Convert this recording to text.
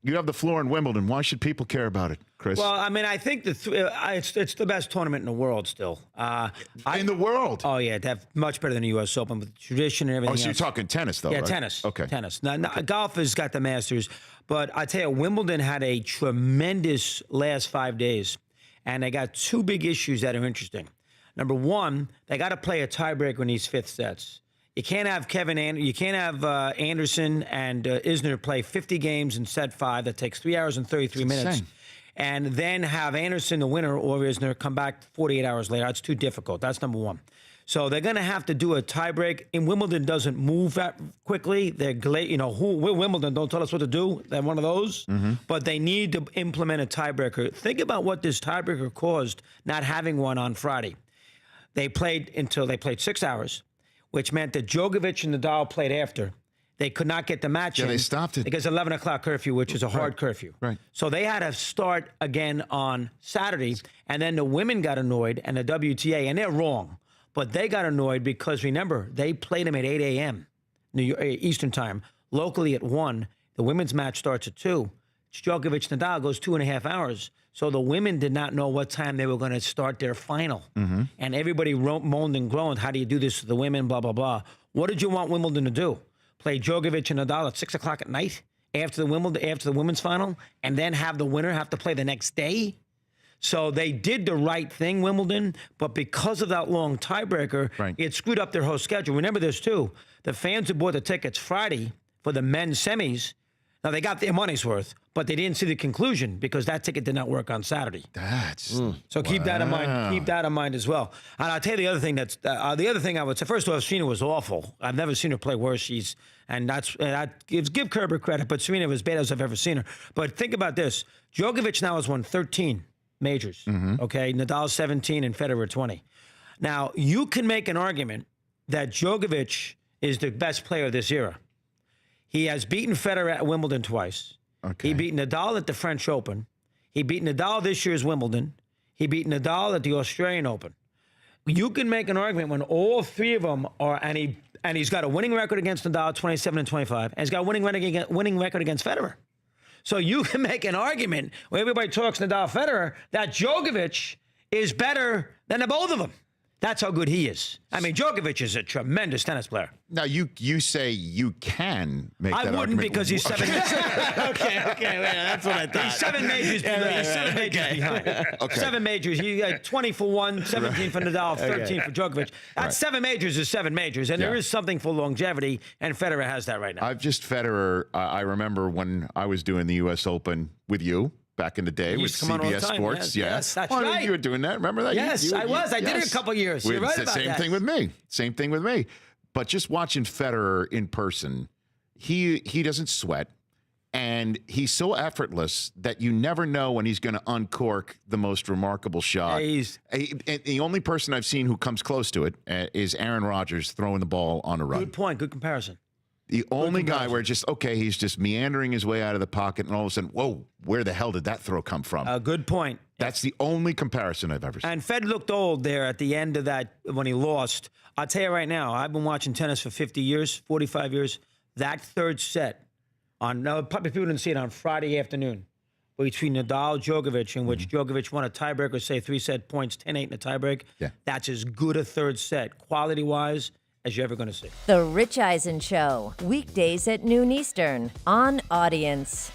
You have the floor in Wimbledon. Why should people care about it, Chris? Well, I mean, I think it's the best tournament in the world still. In the world? Oh, yeah. They have much better than the U.S. Open with tradition and everything Oh, so you're else. talking tennis, though, Yeah, right? tennis. Okay. Tennis. Now, golf has got the Masters, but I tell you, Wimbledon had a tremendous last 5 days, and they got two big issues that are interesting. Number one, they got to play a tiebreaker in these fifth sets. You can't have Anderson and Isner play 50 games in set 5. That takes 3 hours and 33 minutes. Insane. And then have Anderson, the winner, or Isner, come back 48 hours later. That's too difficult. That's number one. So they're going to have to do a tiebreak. And Wimbledon doesn't move that quickly. They're, Wimbledon don't tell us what to do. They're one of those. Mm-hmm. But they need to implement a tiebreaker. Think about what this tiebreaker caused not having one on Friday. They played 6 hours, which meant that Djokovic and Nadal played after. They could not get the match in. Yeah, they stopped it. Because 11 o'clock curfew, which is a hard curfew. Right. So they had to start again on Saturday, and then the women got annoyed, and the WTA, and they're wrong, but they got annoyed because, remember, they played them at 8 a.m. Eastern time, locally at 1. The women's match starts at 2. Djokovic-Nadal goes 2.5 hours. So the women did not know what time they were going to start their final. Mm-hmm. And everybody moaned and groaned, how do you do this to the women, blah, blah, blah. What did you want Wimbledon to do? Play Djokovic and Nadal at 6 o'clock at night after the women's final, and then have the winner have to play the next day? So they did the right thing, Wimbledon, but because of that long tiebreaker, it screwed up their whole schedule. Remember this, too. The fans who bought the tickets Friday for the men's semis, now they got their money's worth, but they didn't see the conclusion because that ticket did not work on Saturday. So keep that in mind. Keep that in mind as well. And I'll tell you the other thing the other thing I would say. First of all, Serena was awful. I've never seen her play worse. Give Kerber credit, but Serena was as bad as I've ever seen her. But think about this: Djokovic now has won 13 majors. Mm-hmm. Okay, Nadal 17 and Federer 20. Now you can make an argument that Djokovic is the best player of this era. He has beaten Federer at Wimbledon twice. Okay. He beat Nadal at the French Open. He beat Nadal this year's Wimbledon. He beat Nadal at the Australian Open. You can make an argument when all three of them are, and he's got a winning record against Nadal, 27 and 25, and he's got a winning record against Federer. So you can make an argument when everybody talks Nadal, Federer, that Djokovic is better than the both of them. That's how good he is. I mean, Djokovic is a tremendous tennis player. Now, you say you can make that argument. I wouldn't because he's 7 majors. Okay, that's what I thought. He's 7 majors behind. Okay. 7 majors. You got 20 for one, 17 for Nadal, 13 for Djokovic. That's 7 majors is 7 majors, and there is something for longevity, and Federer has that right now. Federer, I remember when I was doing the U.S. Open with you. Back in the day with CBS Sports. Yes, that's right. You were doing that. Remember that? Yes, I was. I did it a couple of years. You're right about that. Same thing with me. But just watching Federer in person, he doesn't sweat. And he's so effortless that you never know when he's going to uncork the most remarkable shot. The only person I've seen who comes close to it is Aaron Rodgers throwing the ball on a run. Good point. Good comparison. The only guy where he's just meandering his way out of the pocket, and all of a sudden, whoa, where the hell did that throw come from? Good point. That's the only comparison I've ever seen. And Fed looked old there at the end of that when he lost. I'll tell you right now, I've been watching tennis for 50 years, 45 years. That third set, probably people didn't see it, on Friday afternoon, between Nadal and Djokovic, in which Djokovic won a tiebreaker, say 3-set points, 10-8 in a tiebreak. Yeah. That's as good a third set, quality-wise, as you're ever going to see. The Rich Eisen Show, weekdays at noon Eastern on Audience.